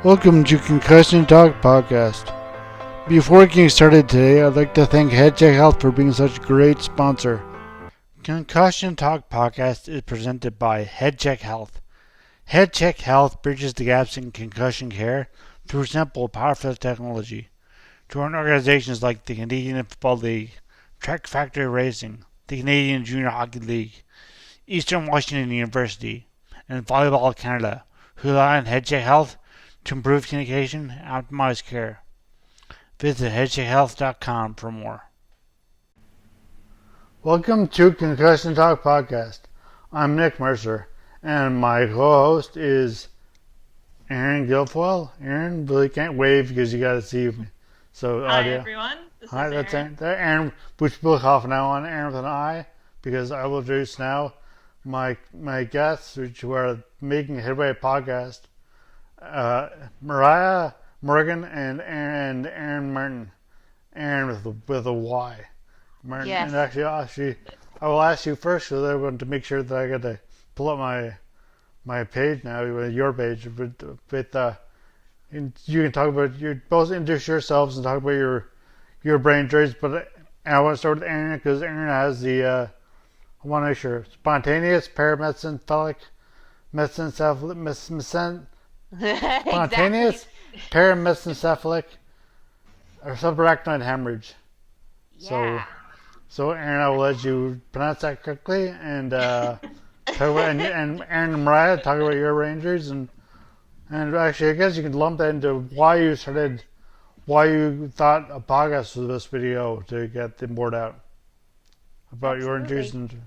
Welcome to Concussion Talk Podcast. Before getting started today, I'd like to thank Headway Health for being such a great sponsor. Concussion Talk Podcast is presented by Headway Health. Headway Health bridges the gaps in concussion care through simple, powerful technology. Join organizations like the Canadian Football League, Track Factory Racing, the Canadian Junior Hockey League, Eastern Washington University, and Volleyball Canada, who rely on Headway Health to improve communication and optimize care. Visit headwayhealth.com for more. Welcome to Concussion Talk Podcast. I'm Nick Mercer, and my co-host is Eryn Guilfoyle. Eryn, really can't wave because you got to see me. So Hi audio. everyone, this Hi, is that's Eryn. Eryn, which we'll call from now on Eryn with an I, because I will introduce now my guests, which are making Headway podcast. Mariah, Morgan, and Eryn Martin. Eryn with a Y. Martin. Yes. And actually, I will ask you first, because I want to make sure that I get to pull up my page now, your page. And you can talk about, you both introduce yourselves and talk about your brain injuries. But I want to start with Eryn, because Eryn has I want to make sure, spontaneous paramesencephalic spontaneous paramesencephalic or subarachnoid hemorrhage. Yeah. So Eryn, I will let you pronounce that correctly, and talk about, and Eryn and Mariah, talk about your brain injuries, and actually I guess you can lump that into why you thought a podcast was this video to get the word out about your injuries. And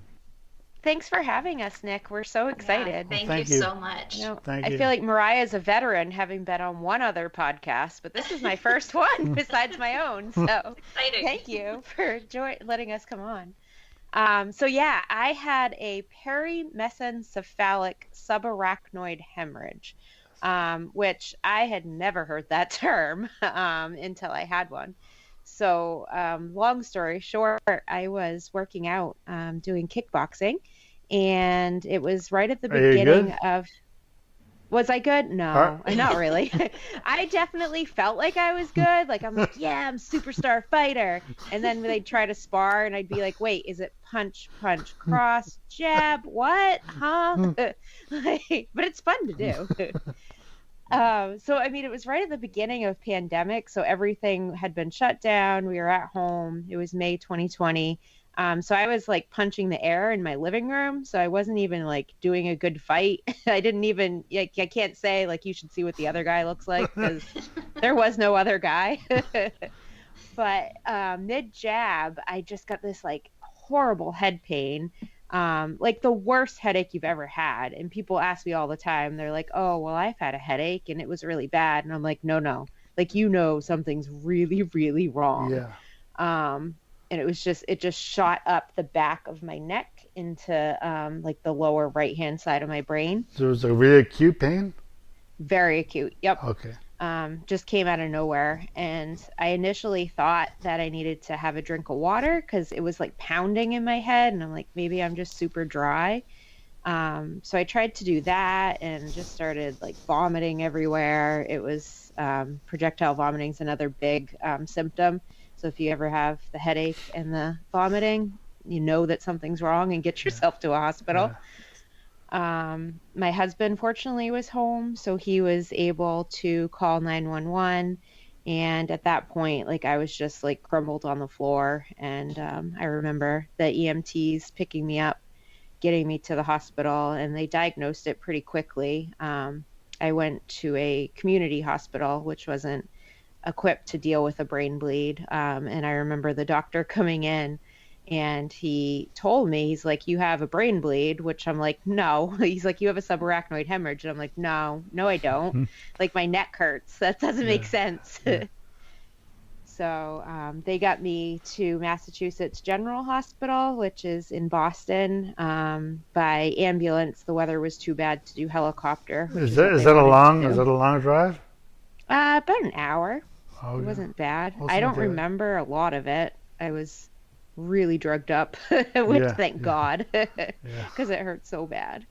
thanks for having us, Nick. We're so excited. Yeah, Thank you you so much. I feel like Mariah is a veteran, having been on one other podcast, but this is my first one besides my own. So Exciting. thank you for letting us come on. I had a perimesencephalic subarachnoid hemorrhage, which I had never heard that term until I had one. So long story short, I was working out, doing kickboxing, and it was right at the beginning of... Was I good? No, not really. I definitely felt like I was good. Like, I'm like, yeah, I'm superstar fighter. And then they'd try to spar, and I'd be like, wait, is it punch, cross, jab? What? Huh? But it's fun to do. It was right at the beginning of pandemic, so everything had been shut down. We were at home. It was May 2020. So I was like punching the air in my living room. So I wasn't even like doing a good fight. I didn't even, I can't say like, you should see what the other guy looks like, because there was no other guy. But mid jab, I just got this like horrible head pain. Like the worst headache you've ever had. And people ask me all the time, they're like, oh, well, I've had a headache and it was really bad. And I'm like, no, like, something's really, really wrong. Yeah. And it just shot up the back of my neck into like the lower right hand side of my brain. So it was a really acute pain? Very acute. Yep. Okay. Just came out of nowhere, and I initially thought that I needed to have a drink of water because it was like pounding in my head, and I'm like, maybe I'm just super dry. So I tried to do that and just started like vomiting everywhere. It was projectile vomiting is another big symptom. So if you ever have the headache and the vomiting, you know that something's wrong and get yourself to a hospital. Yeah. My husband fortunately was home, so he was able to call 911. And at that point, like, I was just like crumbled on the floor. And I remember the EMTs picking me up, getting me to the hospital, and they diagnosed it pretty quickly. I went to a community hospital, which wasn't equipped to deal with a brain bleed. And I remember the doctor coming in, and he told me, he's like, you have a brain bleed, which I'm like, no. He's like, you have a subarachnoid hemorrhage. And I'm like, no, I don't. Like, my neck hurts. That doesn't make sense. Yeah. So they got me to Massachusetts General Hospital, which is in Boston, by ambulance. The weather was too bad to do helicopter. Is that a long drive? About an hour. Oh, it wasn't bad. Wasn't I don't bad. remember a lot of it. I was really drugged up, which thank God, because it hurt so bad.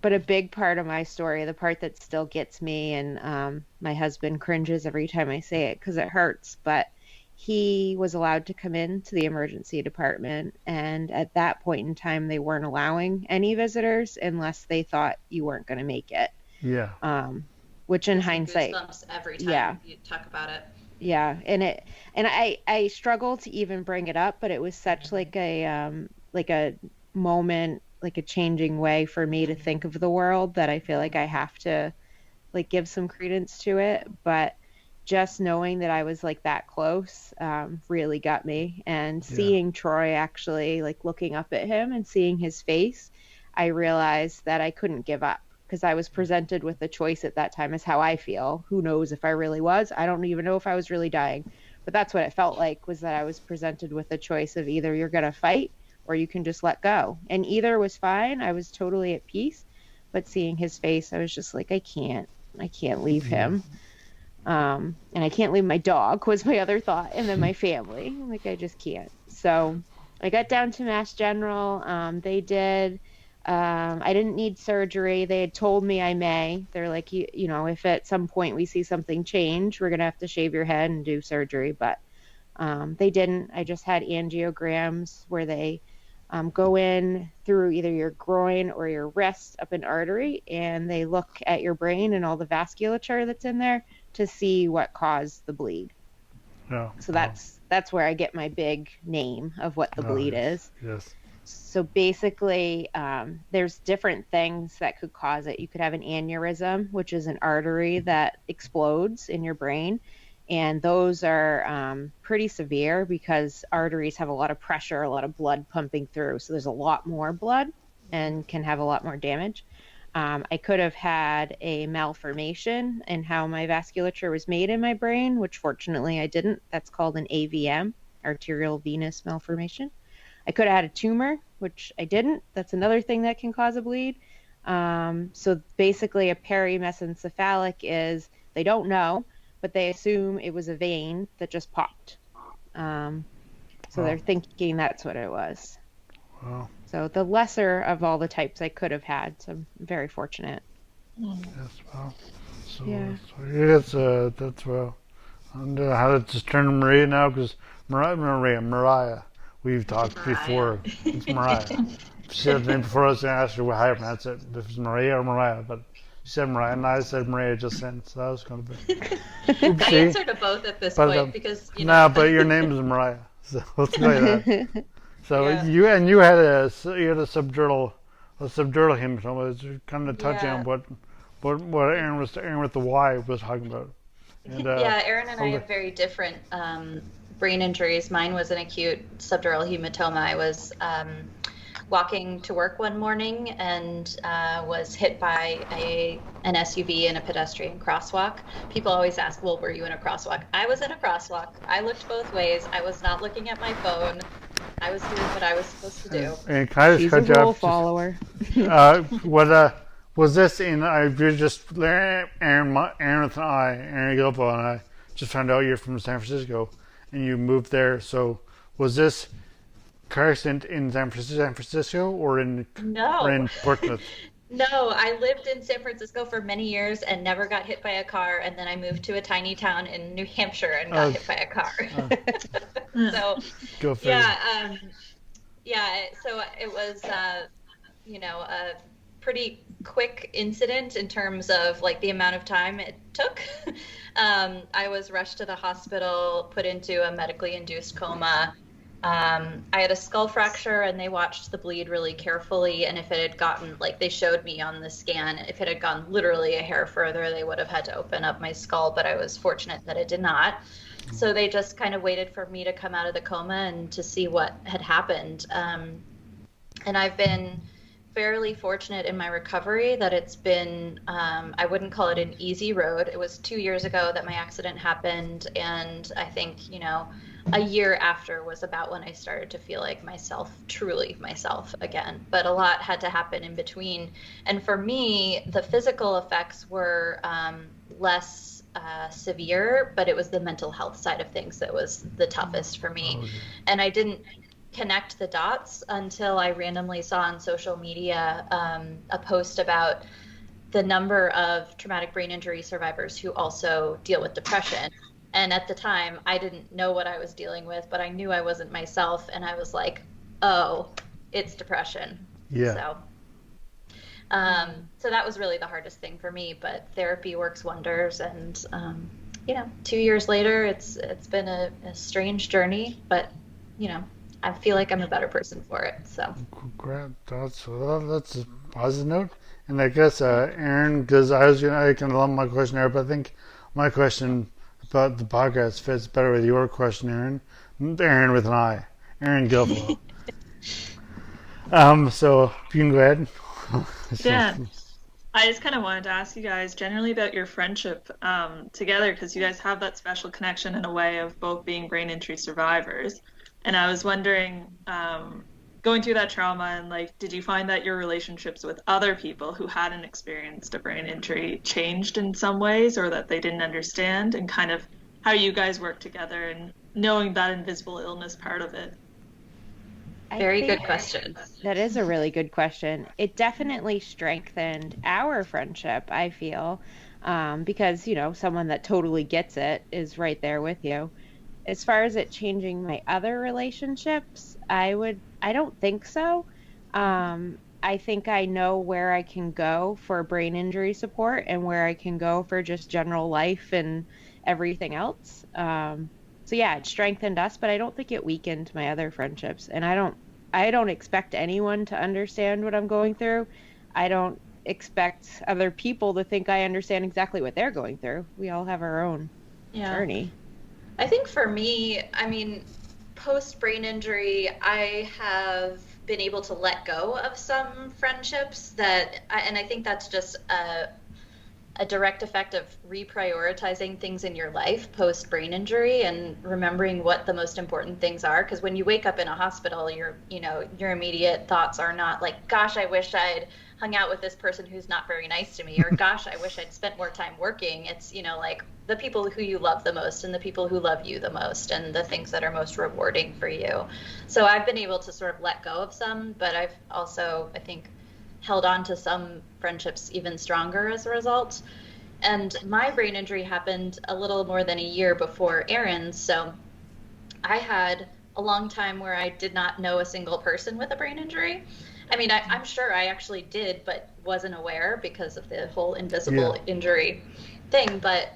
but a big part of my story, the part that still gets me, and my husband cringes every time I say it because it hurts, but he was allowed to come into the emergency department. And at that point in time, they weren't allowing any visitors unless they thought you weren't going to make it. Yeah. Which in Gives me hindsight, goosebumps every time yeah. you talk about it. Yeah, and I struggle to even bring it up, but it was such like a moment, like a changing way for me to think of the world that I feel like I have to like give some credence to it. But just knowing that I was like that close really got me. And seeing Troy actually like looking up at him and seeing his face, I realized that I couldn't give up because I was presented with a choice at that time as how I feel. Who knows if I really was? I don't even know if I was really dying, but that's what it felt like, was that I was presented with a choice of either you're going to fight or you can just let go. And either was fine. I was totally at peace, but seeing his face, I was just like, I can't leave him. And I can't leave my dog was my other thought. And then my family, like, I just can't. So I got down to Mass General. They did, I didn't need surgery. They had told me I may. They're like, you know, if at some point we see something change, we're going to have to shave your head and do surgery. But they didn't. I just had angiograms where they go in through either your groin or your wrist up an artery, and they look at your brain and all the vasculature that's in there to see what caused the bleed. Yeah. So that's where I get my big name of what the bleed is. Yes. So basically, there's different things that could cause it. You could have an aneurysm, which is an artery that explodes in your brain. And those are pretty severe because arteries have a lot of pressure, a lot of blood pumping through. So there's a lot more blood and can have a lot more damage. I could have had a malformation in how my vasculature was made in my brain, which fortunately I didn't. That's called an AVM, arterial venous malformation. I could have had a tumor, which I didn't. That's another thing that can cause a bleed. So basically a perimesencephalic is, they don't know, but they assume it was a vein that just popped. So they're thinking that's what it was. Wow. So the lesser of all the types I could have had. So I'm very fortunate. Yes. Wow. So Yeah. that's well. And how to just turn to Maria now, because Mariah. We've talked before. It's Mariah. She said the name before. I was going to ask her how you pronounce it, if it's Maria or Mariah, but she said Mariah, and I said Maria just then, so that was going to be. I answer to both at this point because No, but your name is Mariah, so let's go with that. So Yeah. you had a subdural hematoma. It's kind of touching on what Eryn with the Y was talking about. And, yeah, Eryn and I have very different brain injuries. Mine was an acute subdural hematoma. I was walking to work one morning and was hit by an SUV in a pedestrian crosswalk. People always ask, well, were you in a crosswalk? I was in a crosswalk. I looked both ways. I was not looking at my phone. I was doing what I was supposed to do. And can I just cut you She's a rule off? follower. Was this in? You're just Eryn Gilbo and I just found out you're from San Francisco, and you moved there. So was this car accident in San Francisco or in Portsmouth? No, I lived in San Francisco for many years and never got hit by a car. And then I moved to a tiny town in New Hampshire and got hit by a car. So, Go figure. So it was, a pretty quick incident in terms of like the amount of time it took. I was rushed to the hospital, put into a medically induced coma. I had a skull fracture and they watched the bleed really carefully. And if it had gotten, like they showed me on the scan, if it had gone literally a hair further, they would have had to open up my skull, but I was fortunate that it did not. So they just kind of waited for me to come out of the coma and to see what had happened. And I've been fairly fortunate in my recovery that it's been, I wouldn't call it an easy road. It was 2 years ago that my accident happened. And I think, a year after was about when I started to feel like truly myself again. But a lot had to happen in between. And for me, the physical effects were less severe, but it was the mental health side of things that was the toughest for me. And I didn't connect the dots until I randomly saw on social media a post about the number of traumatic brain injury survivors who also deal with depression. And at the time, I didn't know what I was dealing with, but I knew I wasn't myself. And I was like, oh, it's depression. Yeah. So that was really the hardest thing for me. But therapy works wonders. And, 2 years later, it's been a strange journey, but, I feel like I'm a better person for it. So Great. That's a positive note. And I guess, Eryn, because I can lump my question there, but I think my question about the podcast fits better with your question, Eryn. Eryn with an I. Eryn Guilfoyle. So you can go ahead. Yeah. I just kind of wanted to ask you guys generally about your friendship together, because you guys have that special connection in a way of both being brain injury survivors. And I was wondering, going through that trauma, and like, did you find that your relationships with other people who hadn't experienced a brain injury changed in some ways, or that they didn't understand, and kind of how you guys work together and knowing that invisible illness part of it? very good question. That is a really good question. It definitely strengthened our friendship, I feel, because, someone that totally gets it is right there with you. As far as it changing my other relationships, I don't think so. I think I know where I can go for brain injury support and where I can go for just general life and everything else. So yeah, it strengthened us, but I don't think it weakened my other friendships. And I don't expect anyone to understand what I'm going through. I don't expect other people to think I understand exactly what they're going through. We all have our own journey. I think for me, post brain injury, I have been able to let go of some friendships and I think that's just a direct effect of reprioritizing things in your life post brain injury and remembering what the most important things are. Because when you wake up in a hospital, your immediate thoughts are not like, gosh, I wish I'd hung out with this person who's not very nice to me, or gosh, I wish I'd spent more time working. It's, like the people who you love the most and the people who love you the most and the things that are most rewarding for you. So I've been able to sort of let go of some, but I've also, I think, held on to some friendships even stronger as a result. And my brain injury happened a little more than a year before Eryn's, so I had a long time where I did not know a single person with a brain injury. I'm sure I actually did, but wasn't aware because of the whole invisible injury thing. But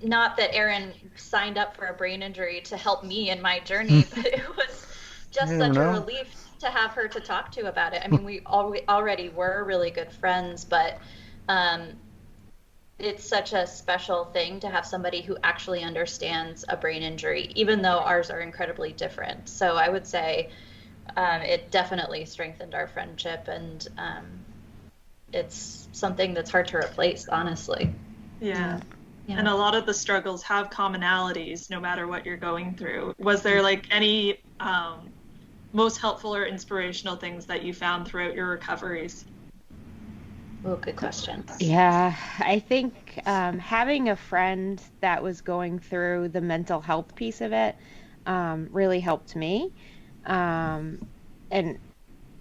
not that Eryn signed up for a brain injury to help me in my journey, but it was just such a relief to have her to talk to about it. We already were really good friends, but it's such a special thing to have somebody who actually understands a brain injury, even though ours are incredibly different. So I would say it definitely strengthened our friendship, and it's something that's hard to replace, honestly. Yeah. And a lot of the struggles have commonalities no matter what you're going through. Was there like any most helpful or inspirational things that you found throughout your recoveries? Oh, good question. Yeah, I think having a friend that was going through the mental health piece of it really helped me. And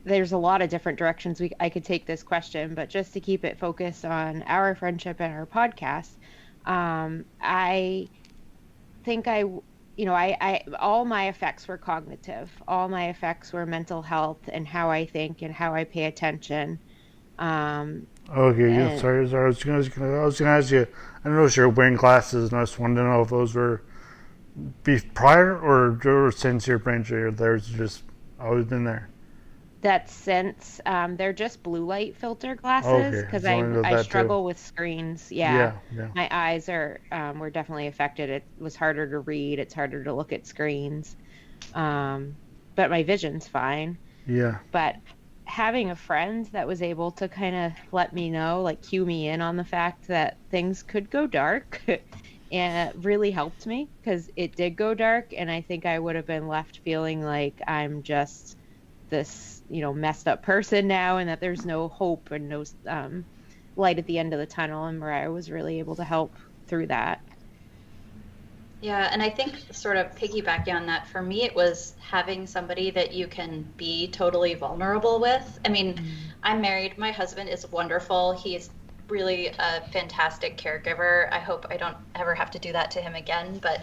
there's a lot of different directions I could take this question, but just to keep it focused on our friendship and our podcast, I think I all my effects were cognitive. All my effects were mental health and how I think and how I pay attention. Okay, sorry. I was gonna ask you. I don't know if you're wearing glasses, and I just wanted to know if those were prior or since your brain injury, or there's just always been there. That since they're just blue light filter glasses because I struggle with screens. Yeah. My eyes were definitely affected. It was harder to read. It's harder to look at screens. But my vision's fine. Yeah. But having a friend that was able to kind of let me know, like cue me in on the fact that things could go dark, and it really helped me because it did go dark, and I think I would have been left feeling like I'm just this, messed up person now, and that there's no hope and no light at the end of the tunnel. And Mariah was really able to help through that. Yeah, and I think sort of piggybacking on that, for me, it was having somebody that you can be totally vulnerable with. I mean, Mm. I'm married. My husband is wonderful. He's really a fantastic caregiver. I hope I don't ever have to do that to him again. But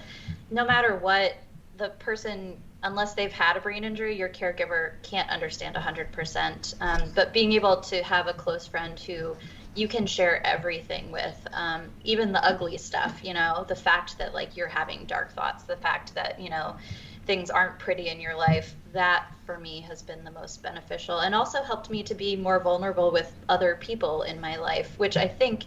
no matter what, the person, unless they've had a brain injury, your caregiver can't understand 100%. But being able to have a close friend who you can share everything with, even the ugly stuff, the fact that like you're having dark thoughts, the fact that, things aren't pretty in your life, that for me has been the most beneficial and also helped me to be more vulnerable with other people in my life, which I think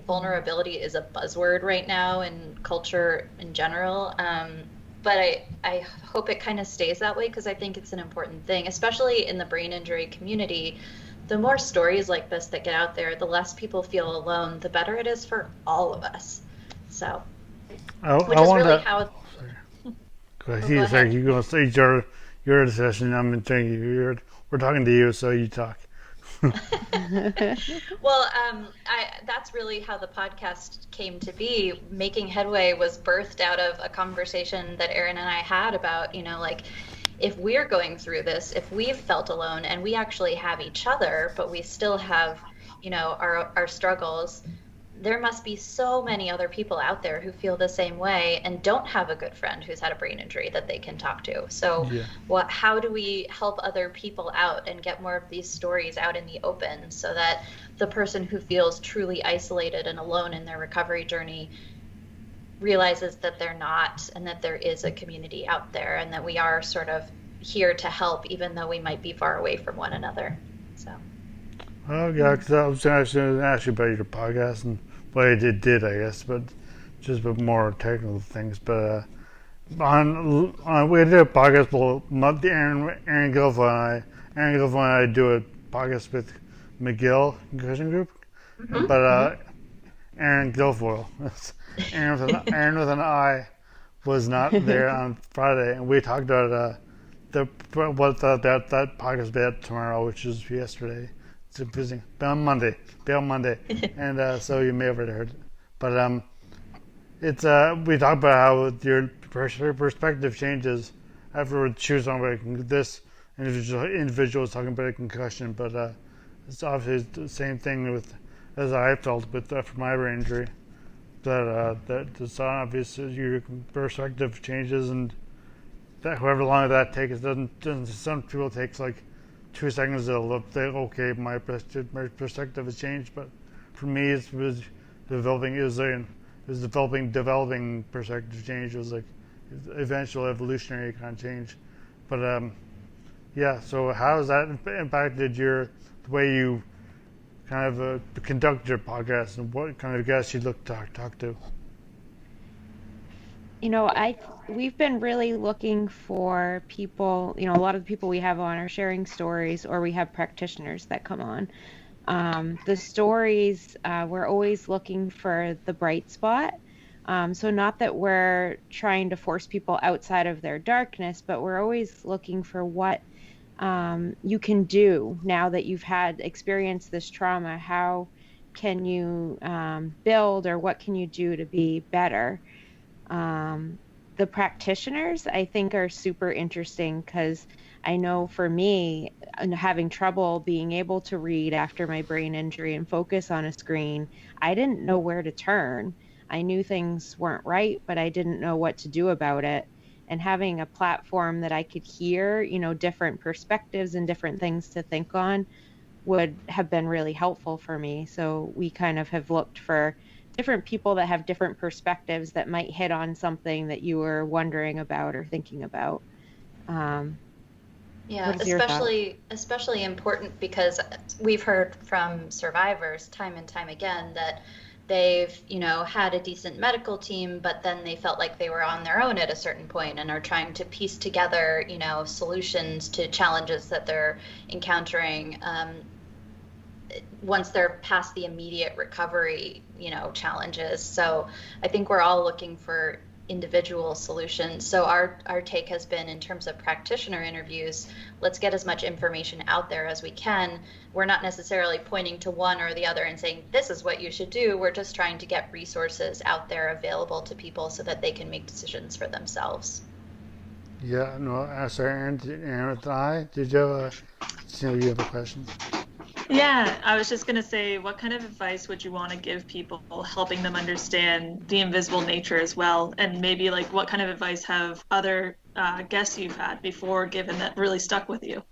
vulnerability is a buzzword right now in culture in general. But I hope it kind of stays that way because I think it's an important thing, especially in the brain injury community. The more stories like this that get out there, the less people feel alone, the better it is for all of us. So, which I is want really to. how. Go Oh, go ahead. Sorry, ahead. you go say your session. I'm enjoying you. We're talking to you, so you talk. Well, that's really how the podcast came to be. Making Headway was birthed out of a conversation that Eryn and I had about, like, if we're going through this, if we've felt alone and we actually have each other, but we still have, our struggles, there must be so many other people out there who feel the same way and don't have a good friend who's had a brain injury that they can talk to. So, Yeah. how do we help other people out and get more of these stories out in the open so that the person who feels truly isolated and alone in their recovery journey realizes that they're not and that there is a community out there and that we are sort of here to help even though we might be far away from one another. So, Oh yeah, because I was actually going to ask you about your podcast and what I did I guess, but just a bit more technical things. But on we did a podcast. Well, not the Aaron Gilva and I do a podcast with McGill Concussion Group, but Aaron Guilfoyle, Aaron with an I, was not there on Friday, and we talked about that podcast about tomorrow, which is yesterday. It's confusing. Be on Monday, and so you may have already heard it. But it's we talked about how your perspective changes after choosing about this individual is talking about a concussion, but it's obviously the same thing with as I felt with for my brain injury. That it's obvious your perspective changes, and that however long that takes, it doesn't some people it takes like 2 seconds. They'll think, okay, my perspective has changed, but for me, it was developing. Developing perspective change. It was like eventual evolutionary kind of change, but yeah. So how has that impacted the way you kind of conduct your podcast and what kind of guests you look to talk to? We've been really looking for people, a lot of the people we have on are sharing stories, or we have practitioners that come on. The stories, we're always looking for the bright spot. So not that we're trying to force people outside of their darkness, but we're always looking for what you can do now that you've had experienced this trauma. How can you build, or what can you do to be better? The practitioners, I think, are super interesting because I know for me, having trouble being able to read after my brain injury and focus on a screen, I didn't know where to turn. I knew things weren't right, but I didn't know what to do about it. And having a platform that I could hear, different perspectives and different things to think on would have been really helpful for me. So we kind of have looked for different people that have different perspectives that might hit on something that you were wondering about or thinking about. Yeah, What is your thought? especially important because we've heard from survivors time and time again that they've, had a decent medical team, but then they felt like they were on their own at a certain point and are trying to piece together, solutions to challenges that they're encountering once they're past the immediate recovery, challenges. So I think we're all looking for individual solutions. So our take has been, in terms of practitioner interviews, let's get as much information out there as we can. We're not necessarily pointing to one or the other and saying, this is what you should do. We're just trying to get resources out there available to people so that they can make decisions for themselves. Yeah, no, sorry, Aaron, did you have you have a question? Yeah, I was just going to say, what kind of advice would you want to give people, helping them understand the invisible nature as well? And maybe like what kind of advice have other guests you've had before given that really stuck with you?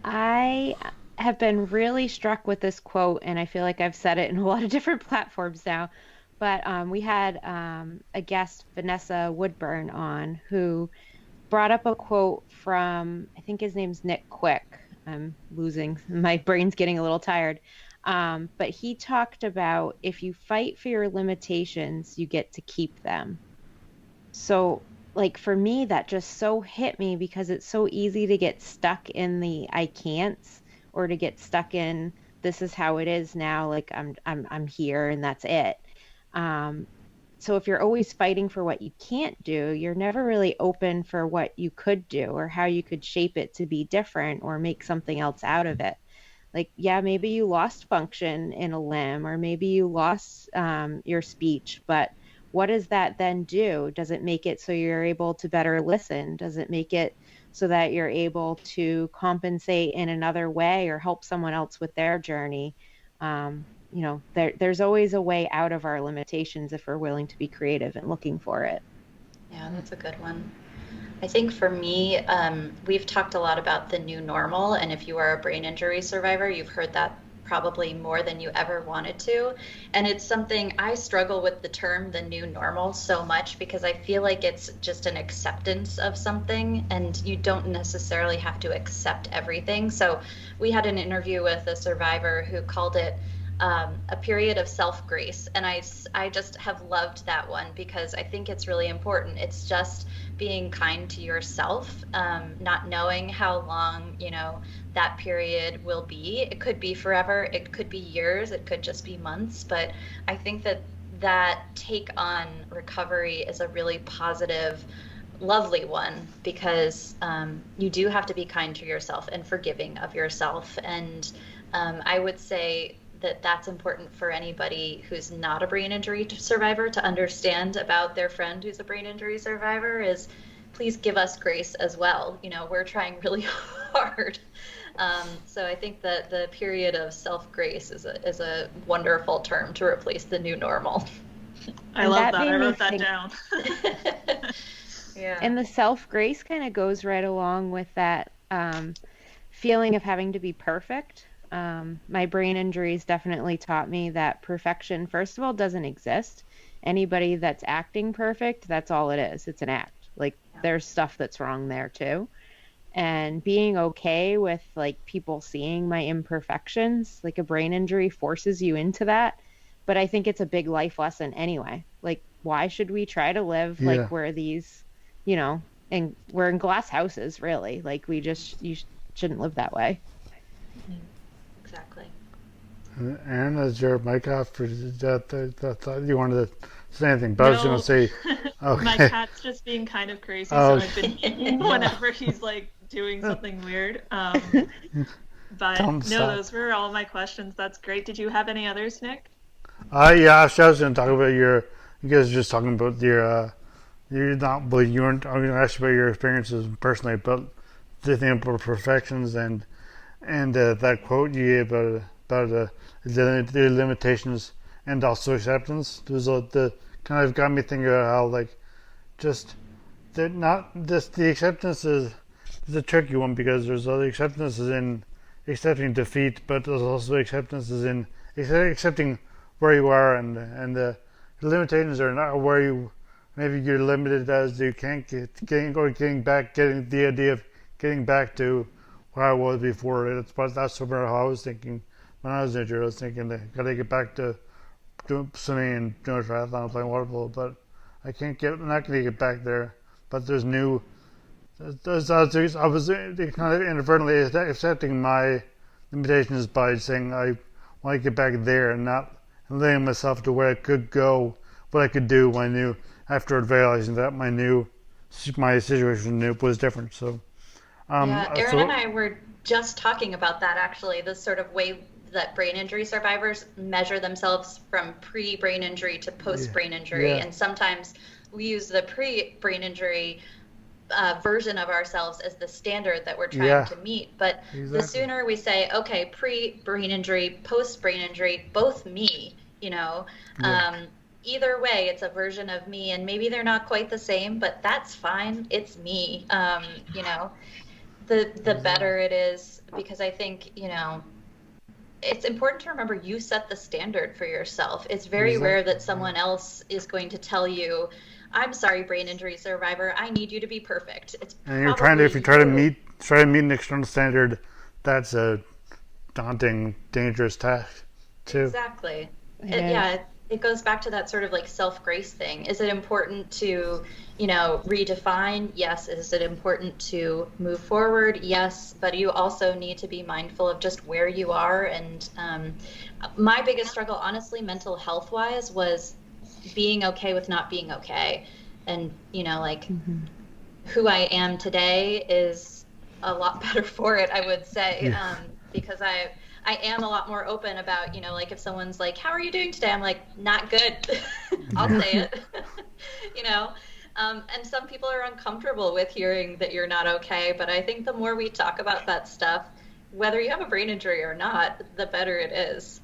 I have been really struck with this quote, and I feel like I've said it in a lot of different platforms now. But we had a guest, Vanessa Woodburn, on, who brought up a quote from, I think his name's Nick Quick. I'm losing, my brain's getting a little tired. But he talked about, if you fight for your limitations, you get to keep them. So, like, for me, that just so hit me, because it's so easy to get stuck in the I can'ts, or to get stuck in, this is how it is now, like I'm here and that's it. So if you're always fighting for what you can't do, you're never really open for what you could do, or how you could shape it to be different or make something else out of it. Like, yeah, maybe you lost function in a limb, or maybe you lost your speech, but what does that then do? Does it make it so you're able to better listen? Does it make it so that you're able to compensate in another way, or help someone else with their journey? There's always a way out of our limitations if we're willing to be creative and looking for it. Yeah, that's a good one. I think for me, we've talked a lot about the new normal, and if you are a brain injury survivor, you've heard that probably more than you ever wanted to. And it's something, I struggle with the term the new normal so much, because I feel like it's just an acceptance of something, and you don't necessarily have to accept everything. So we had an interview with a survivor who called it a period of self-grace. And I just have loved that one, because I think it's really important. It's just being kind to yourself, not knowing how long, that period will be. It could be forever. It could be years. It could just be months. But I think that take on recovery is a really positive, lovely one, because you do have to be kind to yourself and forgiving of yourself. And I would say that's important for anybody who's not a brain injury survivor to understand about their friend who's a brain injury survivor, is please give us grace as well. We're trying really hard. So I think that the period of self-grace is a wonderful term to replace the new normal. I love that. I wrote that down. Yeah. And the self-grace kind of goes right along with that feeling of having to be perfect. My brain injuries definitely taught me that perfection, first of all, doesn't exist. Anybody that's acting perfect, that's all it is. It's an act. Like, there's stuff that's wrong there too. And being okay with, like, people seeing my imperfections, like, a brain injury forces you into that. But I think it's a big life lesson anyway. Like, why should we try to live like we're these, and we're in glass houses, really? Like, you shouldn't live that way. Exactly. Aaron, is your mic off for that? You wanted to say anything, but I was going to say, okay. My cat's just being kind of crazy, so I've been whenever he's like doing something weird. But no, those were all my questions. That's great. Did you have any others, Nick? Yeah, I was going to talk about you guys were just talking about you weren't, I'm going to ask you about your experiences personally, but the thing about perfections and that quote you gave about the limitations and also acceptance. There's the kind of got me thinking about how, like, just the acceptance is a tricky one, because there's other acceptances in accepting defeat, but there's also acceptances in accepting where you are, and the limitations are not where maybe you're limited as you can't getting the idea of getting back to where I was before. That's sort of how I was thinking when I was injured. I was thinking I gotta get back to doing swimming and doing triathlon and playing water polo, but I'm not gonna get back there. But there's new. I was kind of inadvertently accepting my limitations by saying I want to get back there, and not limiting myself to where I could go what I could do when I knew after realizing that my situation was different. So Yeah, Eryn so and I were just talking about that actually, the sort of way that brain injury survivors measure themselves from pre-brain injury to post-brain injury. Yeah. And sometimes we use the pre-brain injury version of ourselves as the standard that we're trying to meet. But the sooner we say, okay, pre-brain injury, post-brain injury, both me, either way, it's a version of me, and maybe they're not quite the same, but that's fine. It's me, the better it is, because I think, it's important to remember you set the standard for yourself. It's very rare that someone else is going to tell you, I'm sorry, brain injury survivor, I need you to be perfect. And you're trying to, if you try to meet an external standard, that's a daunting, dangerous task too. Exactly. It goes back to that sort of like self-grace thing. Is it important to, redefine? Yes. Is it important to move forward? Yes. But you also need to be mindful of just where you are. And my biggest struggle, honestly, mental health wise, was being okay with not being okay. And, who I am today is a lot better for it, I would say, because I am a lot more open about, if someone's like, how are you doing today? I'm like, not good. I'll say it, and some people are uncomfortable with hearing that you're not okay. But I think the more we talk about that stuff, whether you have a brain injury or not, the better it is.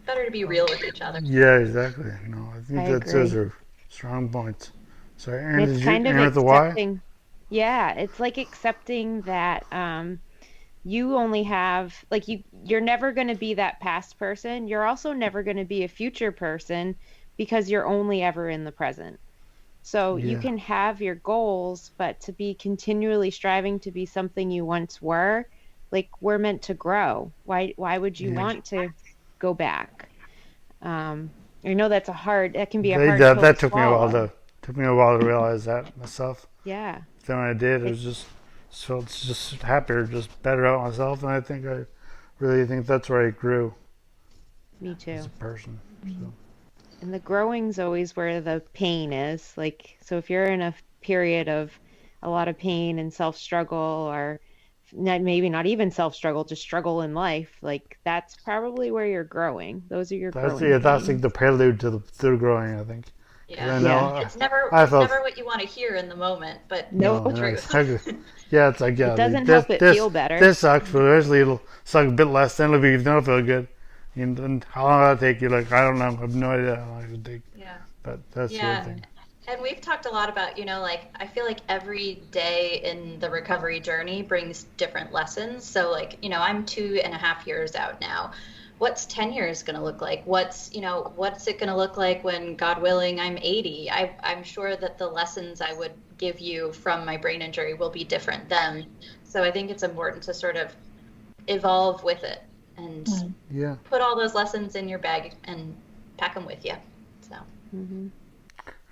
Better to be real with each other. Yeah, exactly. I think those are strong points. So, Eryn, it's did kind you of answer the why? Yeah, it's like accepting that you only have, like, you're never going to be that past person. You're also never going to be a future person because you're only ever in the present. So you can have your goals, but to be continually striving to be something you once were, like, we're meant to grow. Why would you want to go back? I know that can be a hard pill that to took swallow. took me a while to realize that myself. Yeah. Then when I did, it was just felt just happier, just better about myself, and I really think that's where I grew. Me too. As a person. So. And the growing's always where the pain is. Like, so if you're in a period of a lot of pain and self-struggle, or maybe not even self-struggle, just struggle in life, like, that's probably where you're growing. Those are your growing that's like the prelude to the growing, I think. Yeah. It's never what you want to hear in the moment, but no, truth. Yeah, it's like, it doesn't help it feel better. This sucks, but eventually it'll suck a bit less, then it'll feel good. And how long will that take you? Like, I don't know. I have no idea how long it would take. Yeah. But that's the other thing. And we've talked a lot about, I feel like every day in the recovery journey brings different lessons. So, like, I'm 2.5 years out now. What's 10 years going to look like? What's it going to look like when, God willing, I'm 80? I'm sure that the lessons I would give you from my brain injury will be different then. So I think it's important to sort of evolve with it and put all those lessons in your bag and pack them with you. So. Mm-hmm.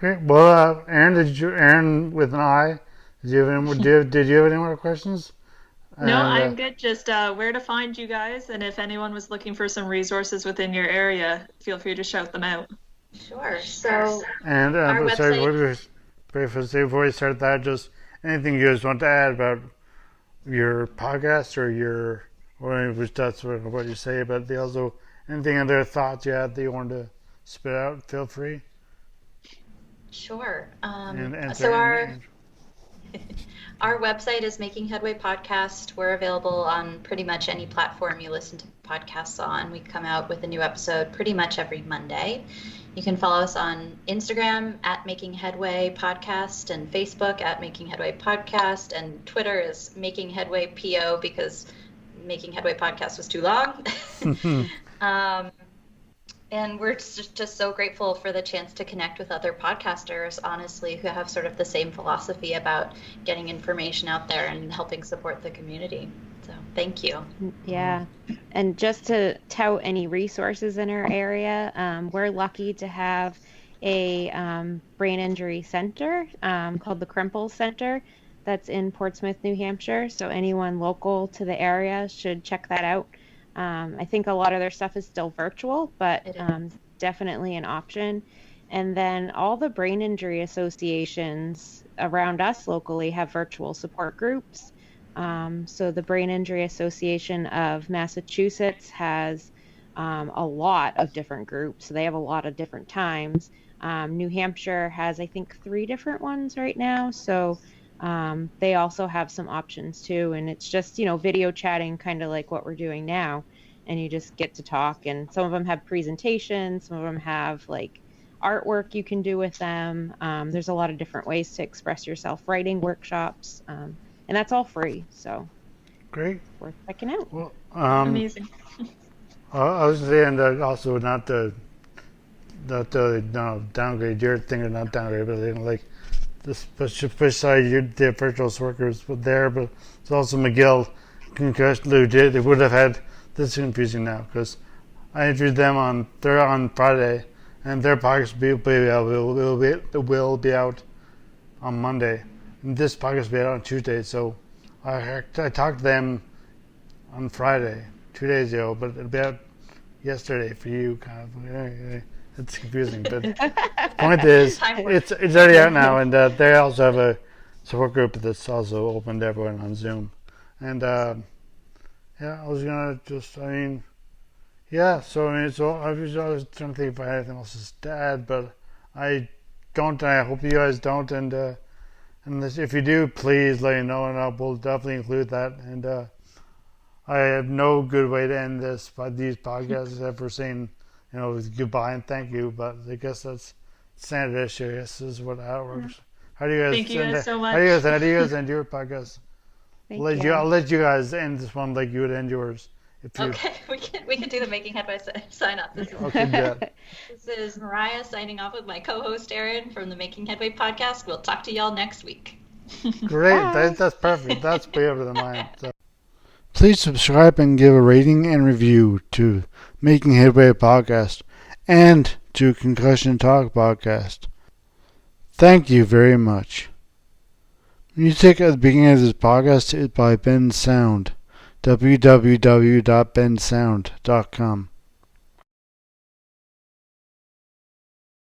Okay. Well, Eryn with an I, did you have any more questions? No, I'm good. Just where to find you guys, and if anyone was looking for some resources within your area, feel free to shout them out. Sure. So, and our website. Before we start that, just anything you guys want to add about your podcast or that's what you say, but also anything other thoughts you had that you want to spit out, feel free. Sure. So our website is Making Headway Podcast. We're available on pretty much any platform you listen to podcasts on. We come out with a new episode pretty much every Monday. You can follow us on Instagram at Making Headway Podcast, and Facebook at Making Headway Podcast, and Twitter is Making Headway PO because Making Headway Podcast was too long. And we're just so grateful for the chance to connect with other podcasters, honestly, who have sort of the same philosophy about getting information out there and helping support the community. So thank you. Yeah. And just to tout any resources in our area, we're lucky to have a brain injury center called the Krempel Center that's in Portsmouth, New Hampshire. So anyone local to the area should check that out. I think a lot of their stuff is still virtual, but definitely an option. And then all the brain injury associations around us locally have virtual support groups. So the Brain Injury Association of Massachusetts has a lot of different groups. So they have a lot of different times. New Hampshire has, I think, 3 different ones right now. So they also have some options too. And it's just, video chatting, kind of like what we're doing now. And you just get to talk. And some of them have presentations, some of them have like artwork you can do with them. There's a lot of different ways to express yourself, writing workshops, and that's all free. So Great. worth checking out. Well, Amazing. I was saying that also not to downgrade your thing or not downgrade, but like this beside the virtual workers there, but it's also McGill concussion. They would have had this is confusing now because I interviewed them on Friday, and their podcast will be out on Monday, and this podcast will be out on Tuesday. So I talked to them on Friday, 2 days ago, but it'll be out yesterday for you. Kind of, it's confusing. But the point is, it's already out now, and they also have a support group that's also open to everyone on Zoom. And yeah, I was gonna just, so I was trying to think if I had anything else to add, but I don't. And I hope you guys don't. And if you do, please let me know, and we'll definitely include that. And I have no good way to end these podcasts except for saying, goodbye and thank you. But I guess that's standard issue. I guess this is how it works. How do you guys? Thank you guys so much. How do you guys end your podcast? I'll let you guys end this one like you would end yours. Okay, we can do the Making Headway sign up. This is Mariah signing off with my co-host Eryn from the Making Headway podcast. We'll talk to y'all next week. Great, that's perfect. That's way over the mind. So. Please subscribe and give a rating and review to Making Headway podcast and to Concussion Talk podcast. Thank you very much. Music at the beginning of this podcast is by Ben Sound. www.bensound.com